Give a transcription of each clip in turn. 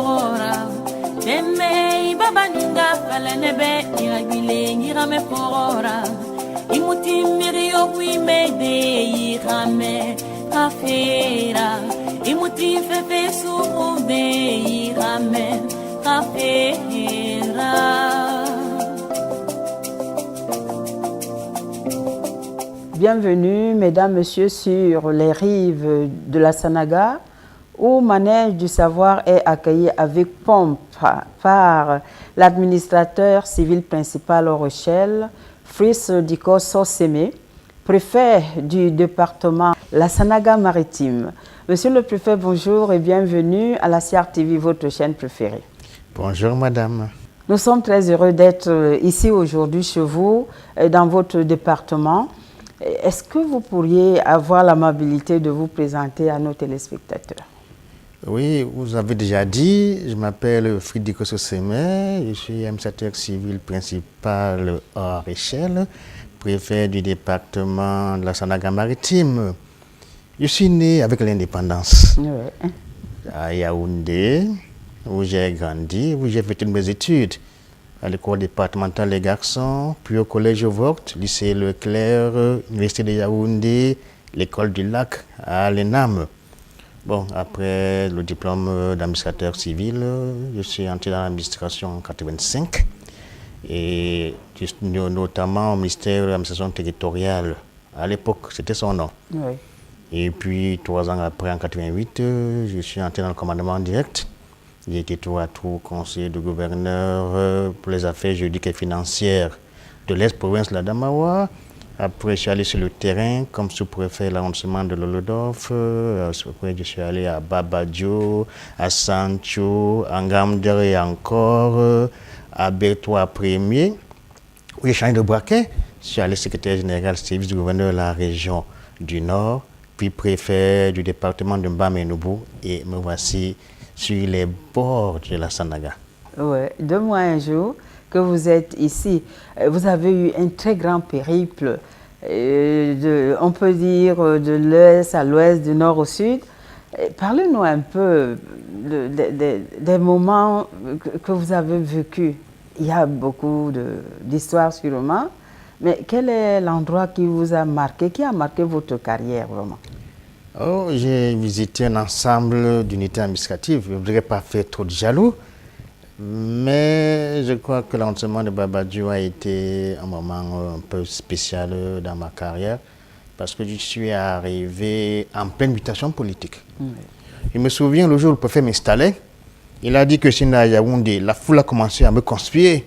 forora. Deme babaninga falenebe iragile ngirame forora. Imuti mirio wimede irame kafera. Imuti fefe suhude irame kafera. Bienvenue, mesdames, messieurs, sur les rives de la Sanaga, où Manège du Savoir est accueilli avec pompe par l'administrateur civil principal au Rochelle, Fris Diko Soseme, préfet du département la Sanaga maritime. Monsieur le préfet, bonjour et bienvenue à la CR TV, votre chaîne préférée. Bonjour madame. Nous sommes très heureux d'être ici aujourd'hui chez vous, dans votre département. Est-ce que vous pourriez avoir l'amabilité de vous présenter à nos téléspectateurs? Oui, vous avez déjà dit, je m'appelle Fridiko Soseme, je suis administrateur civil principal à Rochelle, préfet du département de la Sanaga maritime. Je suis né avec l'indépendance à Yaoundé, où j'ai grandi, où j'ai fait toutes mes études. À l'école départementale des garçons, puis au collège Vogt, lycée Leclerc, université de Yaoundé, l'école du Lac à l'ENAM. Bon, après le diplôme d'administrateur civil, je suis entré dans l'administration en 1985 et notamment au ministère de l'administration territoriale. À l'époque, c'était son nom. Oui. Et puis 3 ans après, en 1988, je suis entré dans le commandement direct. J'ai été tour à tour conseiller de gouverneur pour les affaires juridiques et financières de l'Est-province de l'Adamawa. Après, je suis allé sur le terrain comme sous-préfet de l'arrondissement de Lolodorf. Après, je suis allé à Babadjo, à Sancho, à Ngamdere et encore, à Bertois Premier, où j'ai changé de braquet. Je suis allé secrétaire général service du gouverneur de la région du Nord, puis préfet du département de Mbamenoubou, et me voici sur les bords de la Sanaga. Oui, 2 mois un jour que vous êtes ici, vous avez eu un très grand périple, on peut dire de l'est à l'ouest, du nord au sud. Parlez-nous un peu des moments que vous avez vécus. Il y a beaucoup d'histoires sûrement, mais quel est l'endroit qui vous a marqué, qui a marqué votre carrière vraiment? Oh, j'ai visité un ensemble d'unités administratives. Je ne voudrais pas faire trop de jaloux, mais je crois que l'arrondissement de Babadjo a été un moment un peu spécial dans ma carrière parce que je suis arrivé en pleine mutation politique. Je me souviens le jour où le préfet m'installait, il a dit que si à Yaoundé, la foule a commencé à me conspirer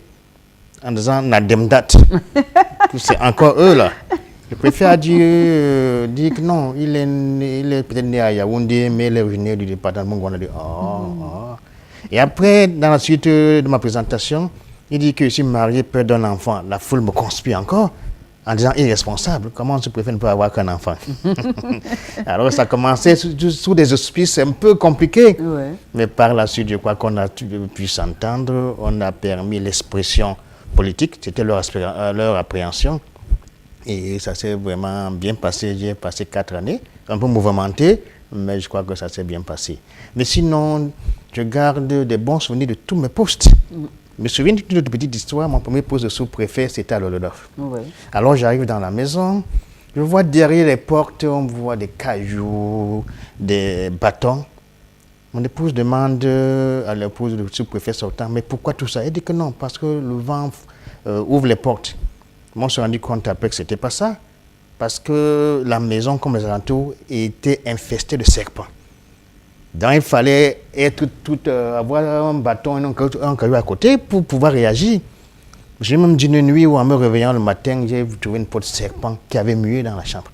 en disant Nademdat. C'est encore eux là. Le préfet a dit que non, il est peut-être né à Yaoundé, mais il est originaire du département. On a dit, Et après, dans la suite de ma présentation, il dit que je suis marié, père d'un enfant. La foule me conspire encore en disant irresponsable. Comment ce préfet ne peut avoir qu'un enfant? Alors ça a commencé sous des auspices un peu compliqués. Ouais. Mais par la suite, je crois qu'on a pu s'entendre. On a permis l'expression politique. C'était leur appréhension. Et ça s'est vraiment bien passé. J'ai passé 4 années, un peu mouvementé, mais je crois que ça s'est bien passé. Mais sinon, je garde des bons souvenirs de tous mes postes. Je me souviens d'une petite histoire. Mon premier poste de sous-préfet, c'était à Lolodorf. Oui. Alors j'arrive dans la maison, je vois derrière les portes, on voit des cailloux, des bâtons. Mon épouse demande à l'épouse du sous-préfet sortant, mais pourquoi tout ça? Elle dit que non, parce que le vent ouvre les portes. Moi, je me suis rendu compte après que ce n'était pas ça. Parce que la maison, comme les alentours, était infestée de serpents. Donc, il fallait avoir un bâton et un caillou à côté pour pouvoir réagir. J'ai même dit une nuit où, en me réveillant le matin, j'ai trouvé une peau de serpent qui avait mué dans la chambre.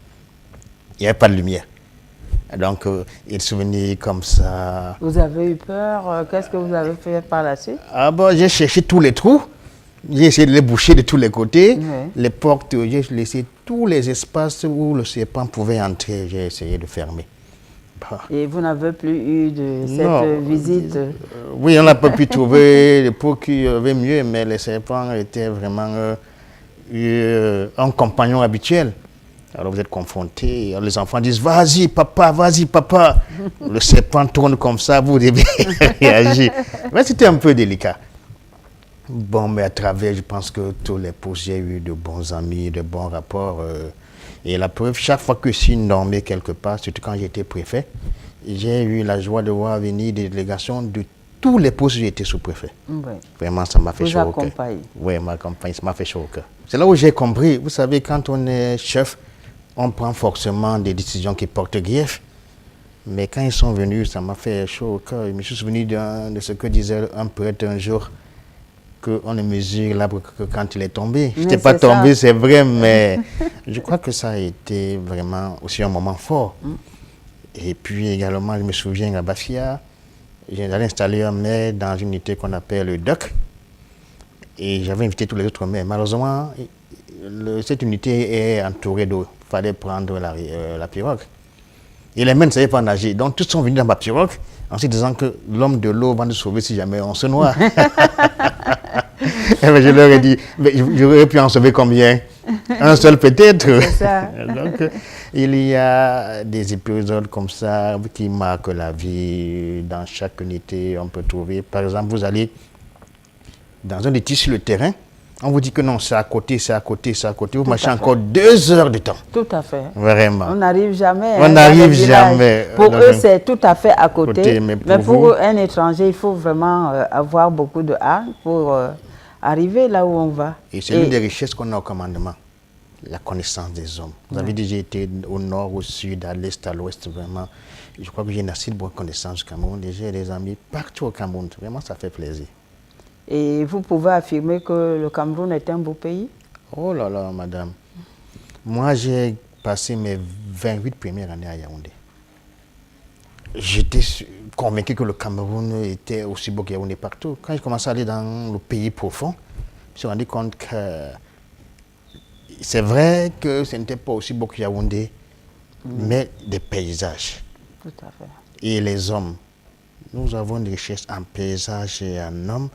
Il n'y avait pas de lumière. Donc, il souvenait comme ça. Vous avez eu peur? Qu'est-ce que vous avez fait par la suite? Ah bon, j'ai cherché tous les trous. J'ai essayé de les boucher de tous les côtés. Les portes, j'ai laissé tous les espaces où le serpent pouvait entrer. J'ai essayé de fermer. Bah. Et vous n'avez plus eu de cette visite? Oui, on n'a pas pu trouver les peaux qui avaient mieux, mais les serpents étaient vraiment un compagnon habituel. Alors vous êtes confrontés, les enfants disent vas-y papa, le serpent tourne comme ça, vous devez réagir. Mais c'était un peu délicat. Bon, mais à travers, je pense que tous les postes, j'ai eu de bons amis, de bons rapports. Et la preuve, chaque fois que je suis nommé quelque part, surtout quand j'étais préfet, j'ai eu la joie de voir venir des délégations de tous les postes où j'étais sous-préfet. Oui. Vraiment, ça m'a fait chaud au cœur. Oui, ma campagne, ça m'a fait chaud au cœur. C'est là où j'ai compris, vous savez, quand on est chef, on prend forcément des décisions qui portent grief. Mais quand ils sont venus, ça m'a fait chaud au cœur. Je me suis souvenu de ce que disait un poète un jour, qu'on ne mesure l'arbre que quand il est tombé. Je n'étais pas tombé, c'est vrai, mais je crois que ça a été vraiment aussi un moment fort. Et puis également, je me souviens à Bafia, j'allais installer un maire dans une unité qu'on appelle le DOC. Et j'avais invité tous les autres maires. Malheureusement, cette unité est entourée d'eau. Il fallait prendre la pirogue. Et les maires ne savaient pas nager. Donc tous sont venus dans ma pirogue en se disant que l'homme de l'eau va nous sauver si jamais on se noie. Et je leur ai dit, j'aurais pu en sauver combien? Un seul peut-être. Donc, il y a des épisodes comme ça qui marquent la vie. Dans chaque unité, on peut trouver. Par exemple, vous allez dans un litige sur le terrain, on vous dit que non, c'est à côté, c'est à côté, c'est à côté. Vous marchez encore 2 heures de temps. Tout à fait. Vraiment. On n'arrive jamais. On n'arrive jamais. Pour eux, c'est tout à fait à côté. Mais pour un étranger, il faut vraiment avoir beaucoup de âme pour arriver là où on va. Et c'est l'une des richesses qu'on a au commandement, la connaissance des hommes. Vous avez déjà été au nord, au sud, à l'est, à l'ouest, vraiment. Je crois que j'ai une assez bonne connaissance du Cameroun. J'ai des amis partout au Cameroun. Vraiment, ça fait plaisir. Et vous pouvez affirmer que le Cameroun est un beau pays? Oh là là, madame. Moi, j'ai passé mes 28 premières années à Yaoundé. J'étais convaincu que le Cameroun était aussi beau que Yaoundé partout. Quand j'ai commencé à aller dans le pays profond, je me suis rendu compte que c'est vrai que ce n'était pas aussi beau que Yaoundé, mais des paysages. Tout à fait. Et les hommes. Nous avons une richesse en paysage et en hommes.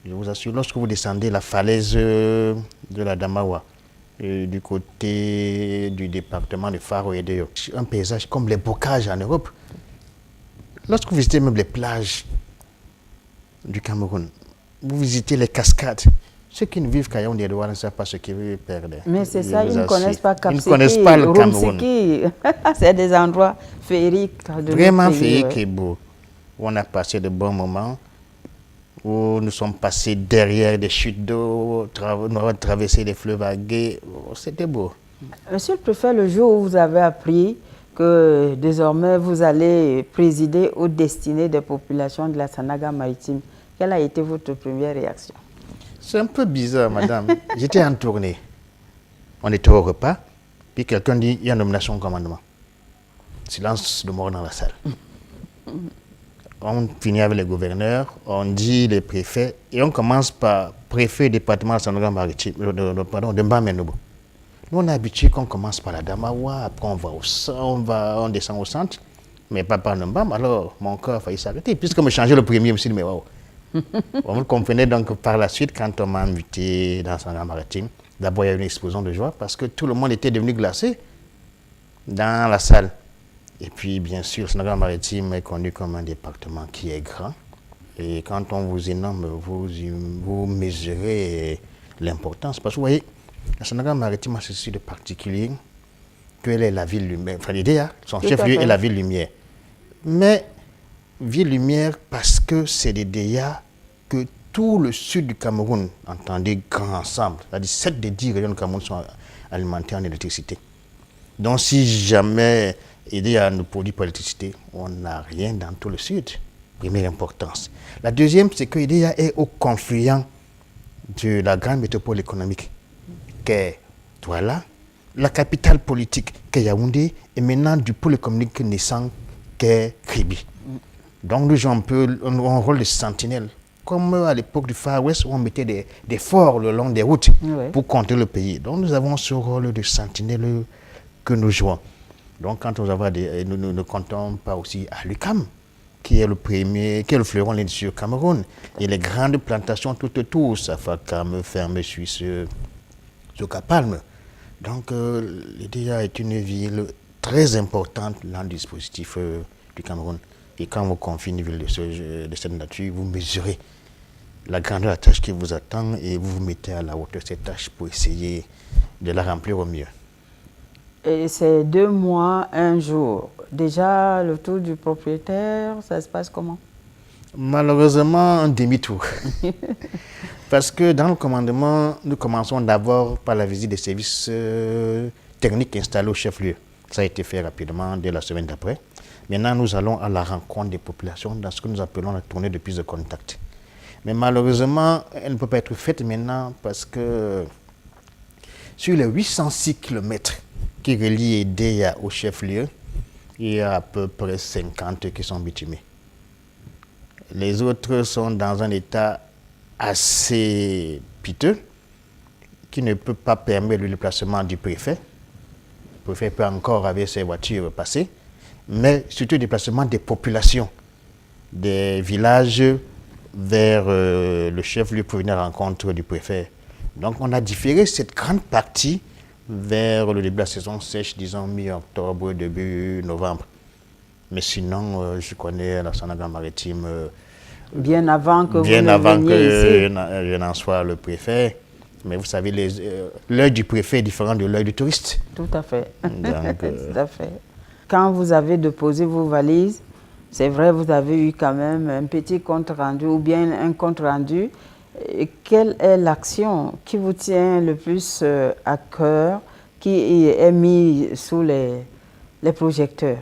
Je vous assure, lorsque vous descendez la falaise de la Damawa, du côté du département de Faro et de un paysage comme les bocages en Europe. Lorsque vous visitez même les plages du Cameroun, vous visitez les cascades. Ceux qui ne vivent qu'à Yaoundé ne savent pas ce qu'ils perdent. Mais c'est ça, ils ne connaissent pas Cap Ils ne connaissent pas le Cameroun. C'est des endroits féeriques. Vraiment féeriques et beaux. On a passé de bons moments. Où nous sommes passés derrière des chutes d'eau, nous avons traversé des fleuves à gué. C'était beau. Monsieur le préfet, le jour où vous avez appris que désormais vous allez présider aux destinées des populations de la Sanaga maritime, quelle a été votre première réaction? C'est un peu bizarre, madame. J'étais en tournée. On était au repas, puis quelqu'un dit il y a une nomination au commandement. Silence de mort dans la salle. On finit avec les gouverneurs, on dit les préfets, et on commence par préfet département de Sanaga maritime, de Mbamenobo. Nous, on est habitué qu'on commence par la Damawa, après on va on descend au centre, mais pas par Mbam. Alors, mon corps a failli s'arrêter. Puisque me changeait le premier, je me suis dit, mais waouh. Vous comprenez donc par la suite, quand on m'a invité dans Sanaga maritime, d'abord il y a eu une explosion de joie parce que tout le monde était devenu glacé dans la salle. Et puis, bien sûr, Sanaga maritime est connu comme un département qui est grand. Et quand on vous nomme, vous mesurez l'importance. Parce que vous voyez, la Sanaga maritime a ceci de particulier qu'elle est la ville lumière. Enfin, l'idée, son chef-lieu est la ville lumière. Mais, ville lumière parce que c'est des DEA que tout le sud du Cameroun, entendez, grand ensemble. C'est-à-dire 7 des 10 régions du Cameroun sont alimentées en électricité. Donc, si jamais IDEA nous produit pour l'électricité, on n'a rien dans tout le sud. Première importance. La deuxième, c'est que IDEA est au confluent de la grande métropole économique qu'est Douala, la capitale politique qu'est Yaoundé, et maintenant du pôle économique naissant qu'est Kribi. Donc nous jouons un peu un rôle de sentinelle, comme à l'époque du Far West où on mettait des forts le long des routes pour contrôler le pays. Donc nous avons ce rôle de sentinelle que nous jouons. Donc quand nous ne comptons pas aussi à l'UQAM, qui est le fleuron de l'industrie au Cameroun, et les grandes plantations tout autour, Safakam, Ferme Suisse, Zoka Palme. Donc, l'IDEA est une ville très importante dans le dispositif du Cameroun. Et quand vous confiez une ville de cette nature, vous mesurez la grandeur de la tâche qui vous attend et vous vous mettez à la hauteur de cette tâche pour essayer de la remplir au mieux. Et c'est 2 mois, 1 jour. Déjà, le tour du propriétaire, ça se passe comment? Malheureusement, un demi-tour. Parce que dans le commandement, nous commençons d'abord par la visite des services techniques installés au chef-lieu. Ça a été fait rapidement dès la semaine d'après. Maintenant, nous allons à la rencontre des populations dans ce que nous appelons la tournée de prise de contact. Mais malheureusement, elle ne peut pas être faite maintenant parce que sur les 806 km qui relient Edea au chef-lieu, il y a à peu près 50 qui sont bitumés. Les autres sont dans un état assez piteux qui ne peut pas permettre le déplacement du préfet. Le préfet peut encore avec ses voitures passer, mais surtout le déplacement des populations, des villages vers le chef-lieu pour venir à la rencontre du préfet. Donc on a différé cette grande partie vers le début de la saison sèche, disons mi-octobre, début novembre. Mais sinon, je connais la Sénégal-Maritime bien avant que bien vous avant ne que veniez ici. je n'en sois le préfet. Mais vous savez, l'œil du préfet est différent de l'œil du touriste. Tout à fait. Donc, Tout à fait. Quand vous avez déposé vos valises, c'est vrai, vous avez eu quand même un petit compte rendu ou bien un compte rendu. Et quelle est l'action qui vous tient le plus à cœur, qui est mise sous les projecteurs?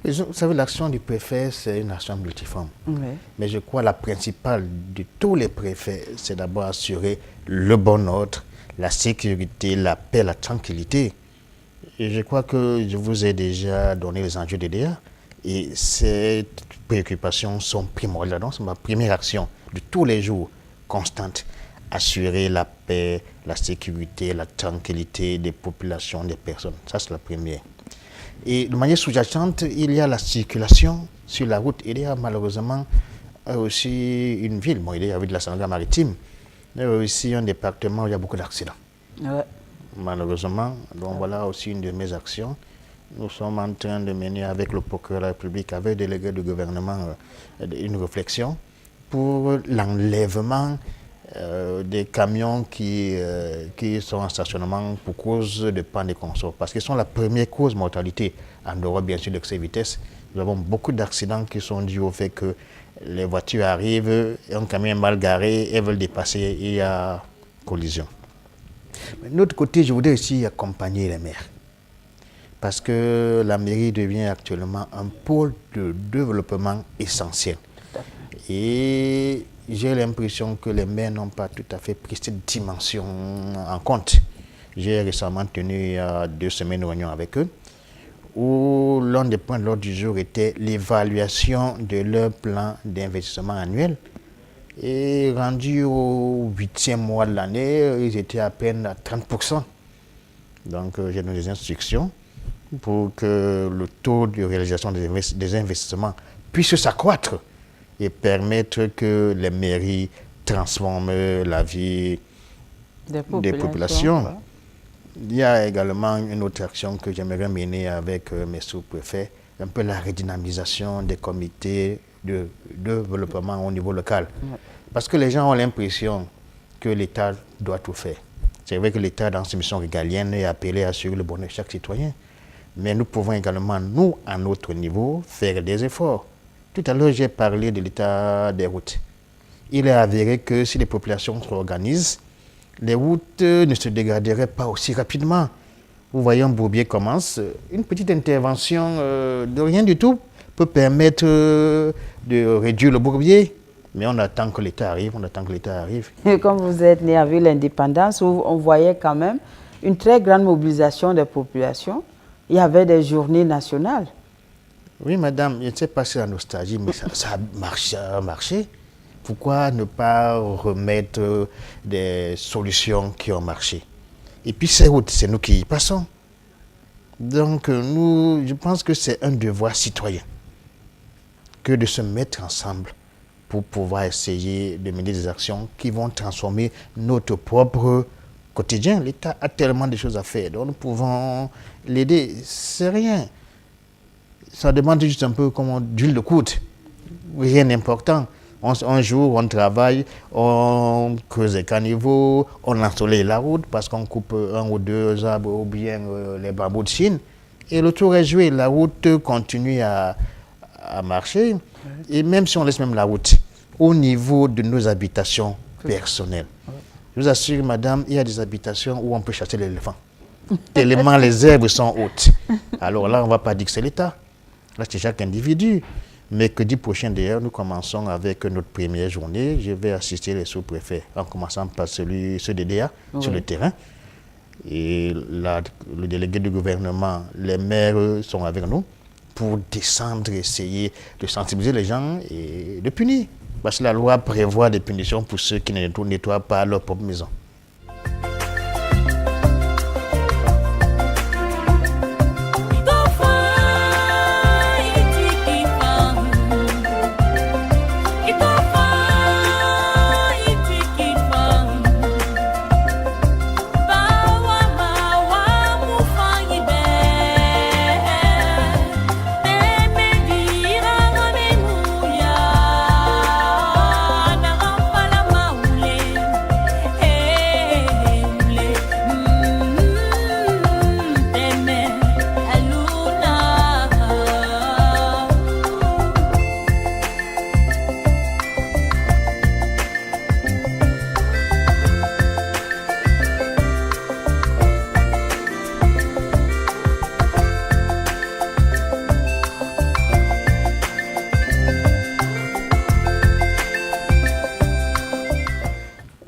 vous savez, l'action du préfet, c'est une action multiforme. Oui. Mais je crois que la principale de tous les préfets, c'est d'abord assurer le bon ordre, la sécurité, la paix, la tranquillité. Et je crois que je vous ai déjà donné les enjeux d'EDA. Et ces préoccupations sont primordiales. Donc, c'est ma première action de tous les jours, constante. Assurer la paix, la sécurité, la tranquillité des populations, des personnes. Ça, c'est la première. Et de manière sous-jacente, il y a la circulation sur la route. Il y a malheureusement aussi une ville, bon, il y a de la Sénégal-Maritime, mais aussi un département où il y a beaucoup d'accidents. Ouais. Malheureusement, donc voilà aussi une de mes actions. Nous sommes en train de mener avec le procureur de la République, avec le délégué du gouvernement, une réflexion pour l'enlèvement des camions qui sont en stationnement pour cause de panne de consorts. Parce qu'ils sont la première cause de mortalité, en dehors bien sûr d'excès de vitesse. Nous avons beaucoup d'accidents qui sont dus au fait que les voitures arrivent, un camion est mal garé, elles veulent dépasser et il y a collision. Mais de l'autre côté, je voudrais aussi accompagner les maires. Parce que la mairie devient actuellement un pôle de développement essentiel. Et j'ai l'impression que les maires n'ont pas tout à fait pris cette dimension en compte. J'ai récemment tenu il y a 2 semaines une réunion avec eux, où l'un des points de l'ordre du jour était l'évaluation de leur plan d'investissement annuel. Et rendu au 8e mois de l'année, ils étaient à peine à 30%. Donc j'ai donné des instructions pour que le taux de réalisation des investissements puisse s'accroître et permettre que les mairies transforment la vie des populations. Ouais. Il y a également une autre action que j'aimerais mener avec mes sous-préfets, un peu la redynamisation des comités de développement au niveau local. Ouais. Parce que les gens ont l'impression que l'État doit tout faire. C'est vrai que l'État, dans ses missions régaliennes, est appelé à assurer le bonheur de chaque citoyen. Mais nous pouvons également, nous, à notre niveau, faire des efforts. Tout à l'heure, j'ai parlé de l'état des routes. Il est avéré que si les populations s'organisent, les routes ne se dégraderaient pas aussi rapidement. Vous voyez, un bourbier commence, une petite intervention de rien du tout peut permettre de réduire le bourbier. Mais on attend que l'État arrive, on attend que l'État arrive. Et comme vous êtes né avec l'indépendance, où on voyait quand même une très grande mobilisation des populations, il y avait des journées nationales. Oui, madame, je ne sais pas si c'est la nostalgie, mais ça a marché. Pourquoi ne pas remettre des solutions qui ont marché? Et puis ces routes, c'est nous qui y passons. Donc, je pense que c'est un devoir citoyen que de se mettre ensemble pour pouvoir essayer de mener des actions qui vont transformer notre propre quotidien. L'État a tellement de choses à faire. Donc nous pouvons l'aider. C'est rien. Ça demande juste un peu comme d'huile de coude. Rien d'important. Un jour, on travaille, on creuse les caniveaux, on ensoleille la route parce qu'on coupe 1 ou 2 arbres ou bien les bambous de Chine. Et le tour est joué. La route continue à marcher. Et même si on laisse même la route, au niveau de nos habitations personnelles, je vous assure, madame, il y a des habitations où on peut chasser l'éléphant. Tellement les herbes sont hautes. Alors là, on ne va pas dire que c'est l'État. Là, c'est chaque individu. Mercredi prochain, d'ailleurs, nous commençons avec notre première journée. Je vais assister les sous-préfets, en commençant par ceux DDA sur le terrain. Et le délégué du gouvernement, les maires sont avec nous pour descendre, essayer de sensibiliser les gens et de punir. Parce que la loi prévoit des punitions pour ceux qui ne nettoient pas leur propre maison.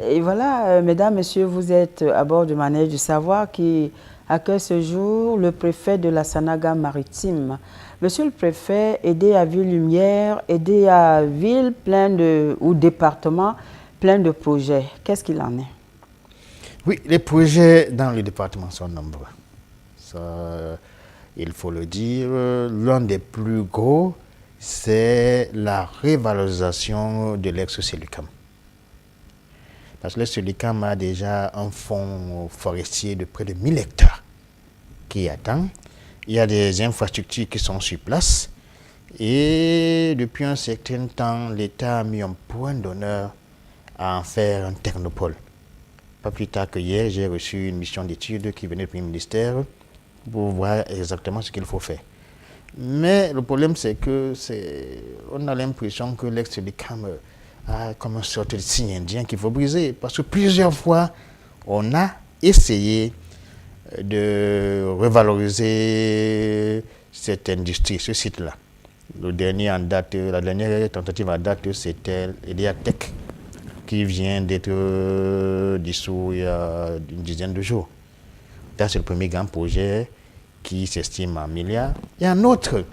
Et voilà, mesdames, messieurs, vous êtes à bord du manège du savoir qui accueille ce jour le préfet de la Sanaga maritime. Monsieur le préfet, aider à Ville-Lumière, aider à Ville ou département plein de projets. Qu'est-ce qu'il en est? Oui, les projets dans le département sont nombreux. Ça, il faut le dire. L'un des plus gros, c'est la révalorisation de l'ex-Sélucam. Parce que le Sélucam a déjà un fonds forestier de près de 1000 hectares qui attend. Il y a des infrastructures qui sont sur place. Et depuis un certain temps, l'État a mis un point d'honneur à en faire un technopole. Pas plus tard que hier, j'ai reçu une mission d'études qui venait du Premier ministère pour voir exactement ce qu'il faut faire. Mais le problème, c'est que on a l'impression que l'ex-Sélucam comme une sorte de signe indien qu'il faut briser. Parce que plusieurs fois, on a essayé de revaloriser cette industrie, ce site-là. La dernière tentative en date, c'était Ediatech, qui vient d'être dissous il y a une dizaine de jours. Ça, c'est le premier grand projet qui s'estime en milliards. Il y a un autre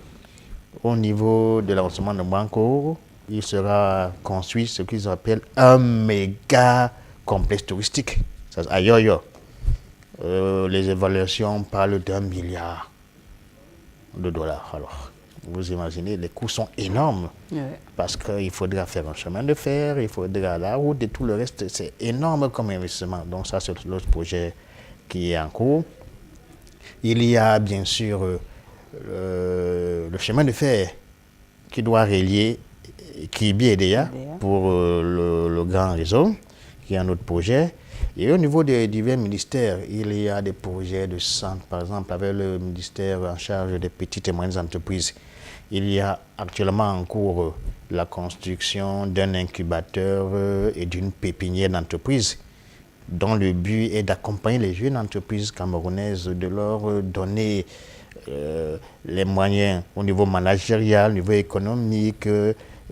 au niveau de l'avancement de Banco. Il sera construit ce qu'ils appellent un méga complexe touristique. Ça, à Yoyo. Les évaluations parlent d'1 milliard de dollars. Alors, vous imaginez, les coûts sont énormes. Parce qu'il faudra faire un chemin de fer, il faudra la route et tout le reste. C'est énorme comme investissement. Donc ça, c'est l'autre projet qui est en cours. Il y a bien sûr le chemin de fer qui doit relier Kibi et Deya pour le grand réseau, qui est un autre projet. Et au niveau des divers ministères, il y a des projets de centre, par exemple, avec le ministère en charge des petites et moyennes entreprises. Il y a actuellement en cours la construction d'un incubateur et d'une pépinière d'entreprise, dont le but est d'accompagner les jeunes entreprises camerounaises, de leur donner les moyens au niveau managérial, au niveau économique,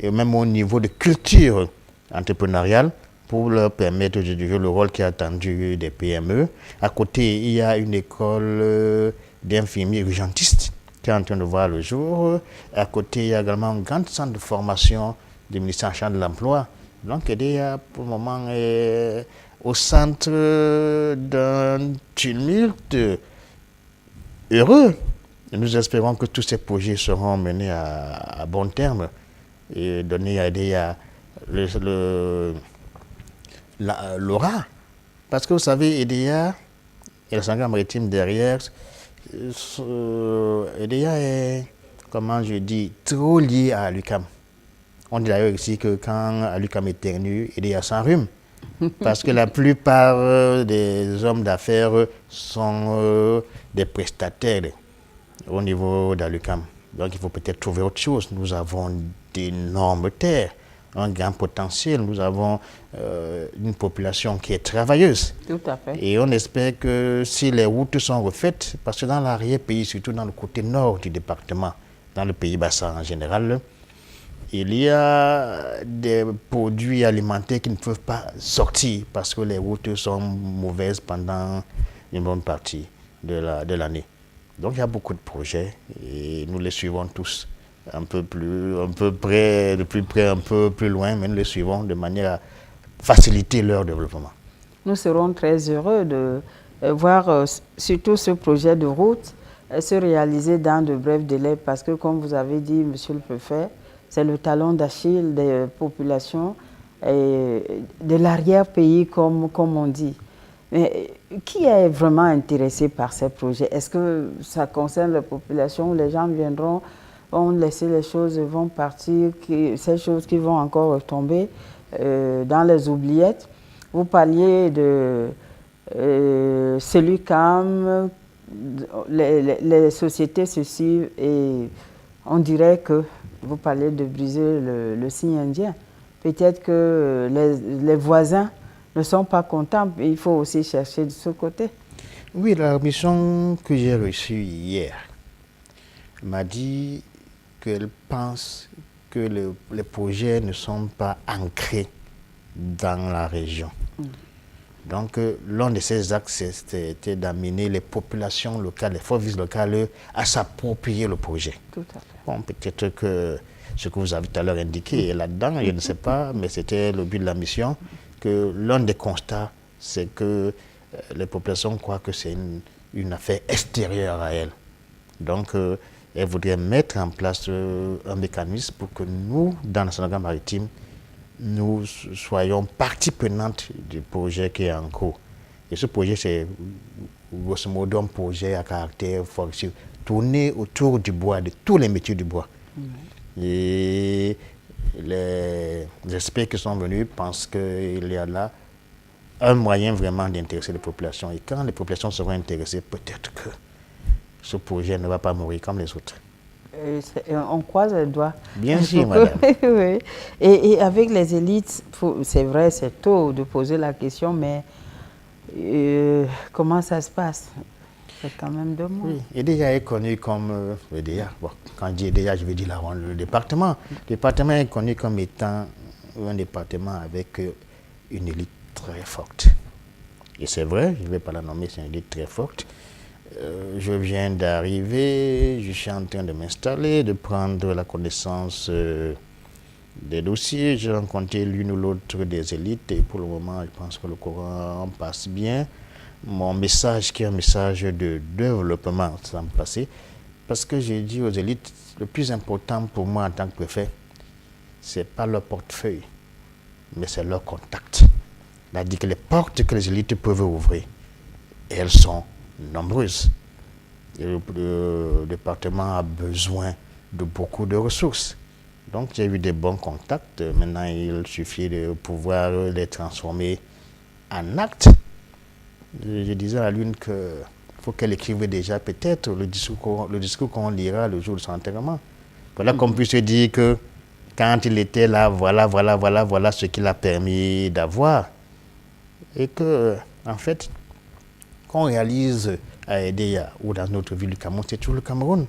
et même au niveau de culture entrepreneuriale, pour leur permettre de jouer le rôle qui est attendu des PME. À côté, il y a une école d'infirmiers urgentistes qui est en train de voir le jour. À côté, il y a également un grand centre de formation du ministère en charge de l'emploi. Donc, il y a pour le moment au centre d'un tumulte heureux. Et nous espérons que tous ces projets seront menés à bon terme et donner à l'aura Parce que vous savez, EDEA et le Sénégal maritime derrière, EDEA est, comment je dis, trop lié à l'UQAM. On dit d'ailleurs ici que quand l'UQAM éternue, EDEA s'enrhume. Parce que la plupart des hommes d'affaires sont des prestataires au niveau de l'UQAM. Donc il faut peut-être trouver autre chose. Nous avons d'énormes terres, un grand potentiel. Nous avons une population qui est travailleuse. Tout à fait. Et on espère que si les routes sont refaites, parce que dans l'arrière-pays, surtout dans le côté nord du département, dans le pays bassin en général, il y a des produits alimentaires qui ne peuvent pas sortir parce que les routes sont mauvaises pendant une bonne partie de l'année. Donc il y a beaucoup de projets et nous les suivons tous un peu près, de plus près, un peu plus loin, mais nous les suivons de manière à faciliter leur développement. Nous serons très heureux de voir surtout ce projet de route se réaliser dans de brefs délais parce que, comme vous avez dit, Monsieur le Préfet, c'est le talon d'Achille des populations et de l'arrière-pays, comme on dit. Mais qui est vraiment intéressé par ces projets? Est-ce que ça concerne la population? Les gens viendront, vont laisser les choses, vont partir, ces choses qui vont encore retomber dans les oubliettes. Vous parliez de Cellucam, les sociétés se suivent et on dirait que vous parlez de briser le signe indien. Peut-être que les voisins ne sont pas contents, il faut aussi chercher de ce côté. Oui, la mission que j'ai reçue hier m'a dit qu'elle pense que les projets ne sont pas ancrés dans la région. Donc, l'un de ces axes, c'était d'amener les populations locales, les forces locales, à s'approprier le projet. Tout à fait. Bon, peut-être que ce que vous avez tout à l'heure indiqué est là-dedans, je ne sais pas, mais c'était le but de la mission, que l'un des constats, c'est que les populations croient que c'est une affaire extérieure à elles. Donc, elles voudraient mettre en place un mécanisme pour que nous, dans le Sénégal maritime, nous soyons partie prenante du projet qui est en cours. Et ce projet, c'est grosso modo un projet à caractère forestier, tourné autour du bois, de tous les métiers du bois. Et les experts qui sont venus pensent qu'il y a là un moyen vraiment d'intéresser les populations. Et quand les populations seront intéressées, peut-être que ce projet ne va pas mourir comme les autres. On croise les doigts. Bien sûr, madame. Oui. Et avec les élites, c'est vrai, c'est tôt de poser la question, mais comment ça se passe? C'est quand même 2 mois. Oui, EDEA est connu comme EDEA. Bon, quand je dis EDEA, je veux dire le département. Le département est connu comme étant un département avec une élite très forte. Et c'est vrai, je ne vais pas la nommer, c'est une élite très forte. Je viens d'arriver, je suis en train de m'installer, de prendre la connaissance des dossiers. J'ai rencontré l'une ou l'autre des élites et pour le moment, je pense que le courant passe bien. Mon message qui est un message de développement, ça va me passer. Parce que j'ai dit aux élites, le plus important pour moi en tant que préfet, ce n'est pas leur portefeuille, mais c'est leur contact. C'est-à-dire que les portes que les élites peuvent ouvrir, elles sont nombreuses. Et le département a besoin de beaucoup de ressources. Donc j'ai eu des bons contacts. Maintenant, il suffit de pouvoir les transformer en actes. Je disais à l'une qu'il faut qu'elle écrive déjà peut-être le discours qu'on lira le jour de son enterrement. Voilà qu'on puisse dire que quand il était là, voilà ce qu'il a permis d'avoir. Et que, en fait, qu'on réalise à EDEA ou dans notre ville du Cameroun, c'est tout le Cameroun.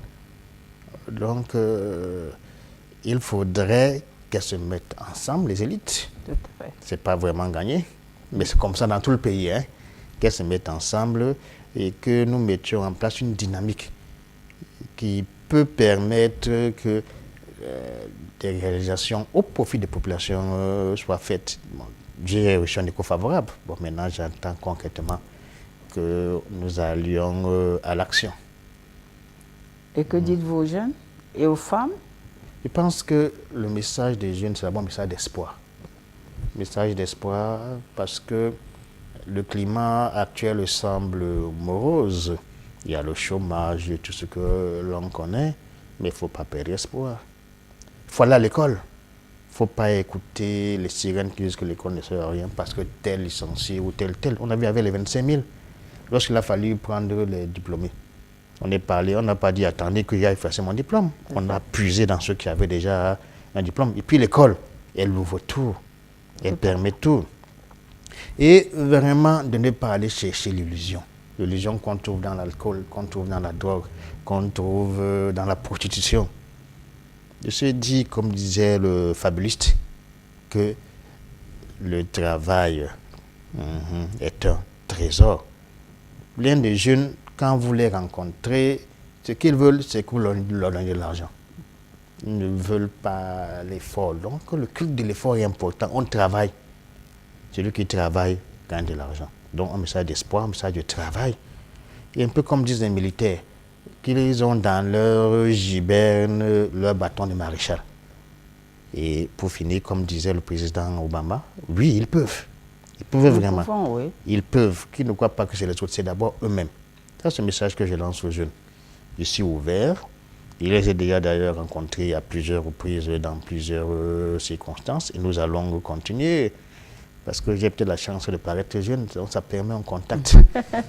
Donc, il faudrait qu'elles se mettent ensemble, les élites. Tout à fait. C'est pas vraiment gagné, mais c'est comme ça dans tout le pays, hein, qu'elles se mettent ensemble et que nous mettions en place une dynamique qui peut permettre que des réalisations au profit des populations soient faites. Bon, j'ai reçu un écho favorable. Bon, maintenant, j'entends concrètement que nous allions à l'action. Et que dites-vous aux jeunes et aux femmes? Je pense que le message des jeunes, c'est d'abord un message d'espoir. Message d'espoir parce que Le climat actuel semble morose. Il y a le chômage, tout ce que l'on connaît, mais il ne faut pas perdre espoir. Il faut aller à l'école. Il ne faut pas écouter les sirènes qui disent que l'école ne sert à rien parce que tel licencié ou tel. On a vu avec les 25 000, lorsqu'il a fallu prendre les diplômés. On n'a pas dit attendez que j'aille faire mon diplôme. On a puisé dans ceux qui avaient déjà un diplôme. Et puis l'école, elle ouvre tout. Elle permet tout. Et vraiment de ne pas aller chercher l'illusion. L'illusion qu'on trouve dans l'alcool, qu'on trouve dans la drogue, qu'on trouve dans la prostitution. Je se dis, comme disait le fabuliste, que le travail est un trésor. Plein de jeunes, quand vous les rencontrez, ce qu'ils veulent, c'est que vous leur donnez de l'argent. Ils ne veulent pas l'effort. Donc le culte de l'effort est important. On travaille. Celui qui travaille gagne de l'argent. Donc un message d'espoir, un message de travail. Et un peu comme disent les militaires, qu'ils ont dans leur giberne leur bâton de maréchal. Et pour finir, comme disait le président Obama, oui, ils peuvent. Ils peuvent vraiment. Oui. Ils peuvent. Qu'ils ne croient pas que c'est les autres, c'est d'abord eux-mêmes. Ça, c'est le message que je lance aux jeunes. Je suis ouvert. Il les a déjà d'ailleurs rencontrés à plusieurs reprises dans plusieurs circonstances. Et nous allons continuer. Parce que j'ai peut-être la chance de paraître jeune, donc ça permet un contact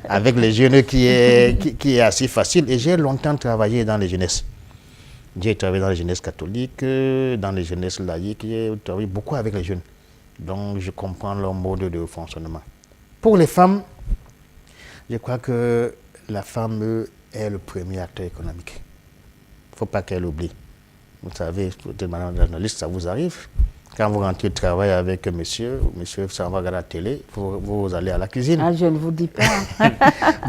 avec les jeunes qui est assez facile. Et j'ai longtemps travaillé dans les jeunesses. J'ai travaillé dans les jeunesses catholiques, dans les jeunesses laïques, j'ai travaillé beaucoup avec les jeunes. Donc je comprends leur mode de fonctionnement. Pour les femmes, je crois que la femme est le premier acteur économique. Il ne faut pas qu'elle oublie. Vous savez, peut-être madame la journaliste, ça vous arrive. Quand vous rentrez au travail avec monsieur s'en va regarder la télé, vous allez à la cuisine. Ah, je ne vous dis pas.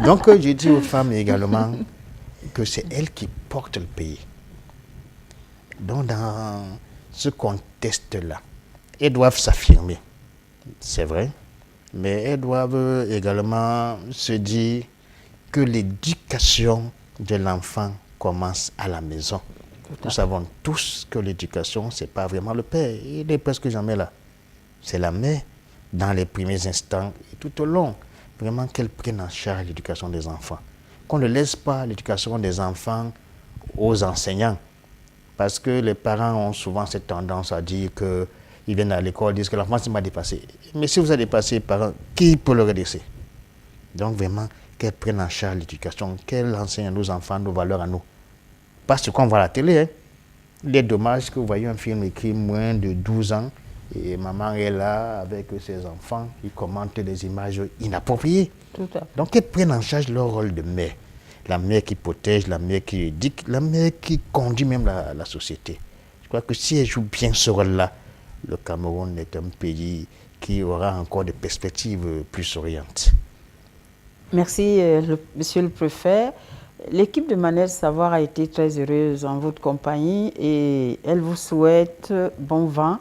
Donc, je dis aux femmes également que c'est elles qui portent le pays. Donc, dans ce contexte-là, elles doivent s'affirmer, c'est vrai, mais elles doivent également se dire que l'éducation de l'enfant commence à la maison. Nous savons tous que l'éducation, ce n'est pas vraiment le père. Il est presque jamais là. C'est la mère, dans les premiers instants et tout au long. Vraiment qu'elle prenne en charge l'éducation des enfants. Qu'on ne laisse pas l'éducation des enfants aux enseignants. Parce que les parents ont souvent cette tendance à dire qu'ils viennent à l'école, disent que l'enfant m'a dépassé. Mais si vous êtes dépassé, parents, qui peut le redresser? Donc vraiment, qu'elle prenne en charge l'éducation, qu'elle enseigne à nos enfants nos valeurs à nous. Pas ce qu'on voit à la télé. Hein. Il est dommage que vous voyez un film écrit moins de 12 ans et maman est là avec ses enfants, ils commentent des images inappropriées. Tout à fait. Donc, qu'elles prennent en charge leur rôle de mère. La mère qui protège, la mère qui éduque, la mère qui conduit même la société. Je crois que si elle joue bien ce rôle-là, le Cameroun est un pays qui aura encore des perspectives plus souriantes. Merci, monsieur le préfet. L'équipe de Manège Savoir a été très heureuse en votre compagnie et elle vous souhaite bon vent,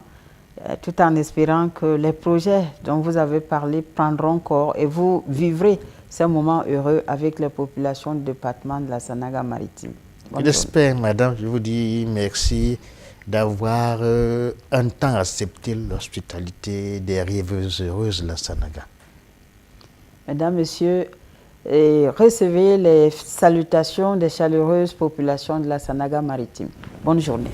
tout en espérant que les projets dont vous avez parlé prendront corps et vous vivrez ces moments heureux avec les populations du département de la Sanaga-Maritime. J'espère, madame, je vous dis merci d'avoir un temps accepté l'hospitalité des rêveuses heureuses de la Sanaga. Mesdames, Messieurs, et recevez les salutations des chaleureuses populations de la Sanaga-Maritime. Bonne journée.